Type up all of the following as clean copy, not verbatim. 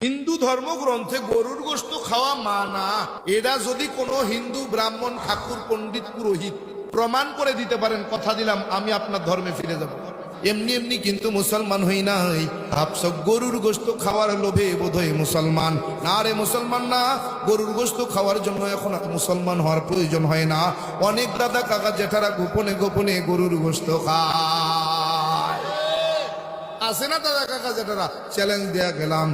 হিন্দু ধর্মগ্রন্থে গরুর গোশত খাওয়া মানা, এটা যদি কোনো হিন্দু ব্রাহ্মণ ঠাকুর পণ্ডিত পুরোহিত প্রমাণ করে দিতে পারেন, কথা দিলাম আমি আপনার ধর্মে ফিরে যাব। এমনি এমনি কিন্তু মুসলমান হই নাই। আপসব গরুর গোশত খাওয়ার লোভে বোধহয় মুসলমান না। রে মুসলমান না, গরুর গোশত খাওয়ার জন্য এখন আর মুসলমান হওয়ার প্রয়োজন হয় না। অনেক দাদা কাকা জেঠারা গোপনে গোপনে গরুর গোশত খায়, আছে না দাদা কাকা জেঠারা? চ্যালেঞ্জ দেয়া গেলাম,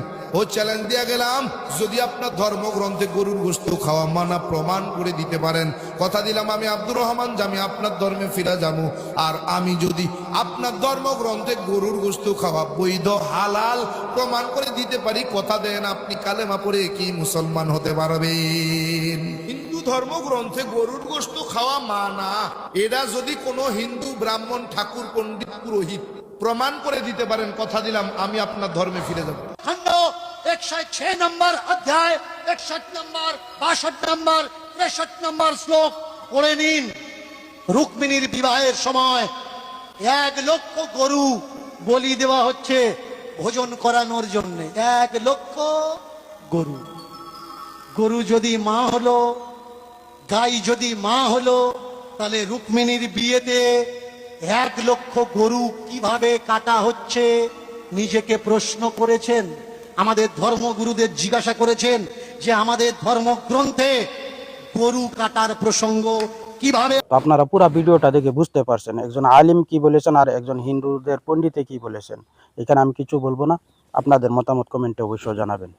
চ্যালেঞ্জ দেয়া গেলাম, যদি আপনার ধর্মগ্রন্থে গরুর গোশত খাওয়া মানা প্রমাণ করে দিতে পারেন, কথা দিলাম আমি আব্দুর রহমান যে আমি আপনার ধর্মে ফিরে যাবো। আর আমি যদি আপনার ধর্মগ্রন্থে গরুর গোশত খাওয়া বৈধ হালাল প্রমাণ করে দিতে পারি, কথা দেন আপনি কালেমা পড়ে কি মুসলমান হতে পারবেন। হিন্দু ধর্মগ্রন্থে গরুর গোশত খাওয়া মানা, এটা যদি কোনো হিন্দু ব্রাহ্মণ ঠাকুর পণ্ডিত পুরোহিত প্রমাণ করে দিতে পারেন, কথা দিলাম আমি আপনার ধর্মে ফিরে যাব। 106 নম্বর অধ্যায় 61 নম্বর 62 নম্বর 63 নম্বর শ্লোক পড়ে নিন। রুক্মিণীর বিবাহের সময় 1 লক্ষ গরু বলি দেওয়া হচ্ছে ভোজন করানোর জন্য। 1 লক্ষ গরু। গরু যদি মা হলো, গাই যদি মা হলো, তাহলে রুক্মিণীর বিয়েতে 1 লক্ষ গরু কিভাবে কাটা হচ্ছে নিজেকে প্রশ্ন করেছেন? আমাদের ধর্মগুরুদের জিজ্ঞাসা করেছেন যে আমাদের ধর্মগ্রন্থে গরু কাটার প্রসঙ্গ কিভাবে? আপনারা পুরো ভিডিওটা দেখে বুঝতে পারছেন একজন আলিম কি বলেছেন আর একজন হিন্দুদের পণ্ডিতে কি বলেছেন। এখানে আমি কিছু বলবো না, আপনাদের মতামত কমেন্টে অবশ্যই জানাবেন।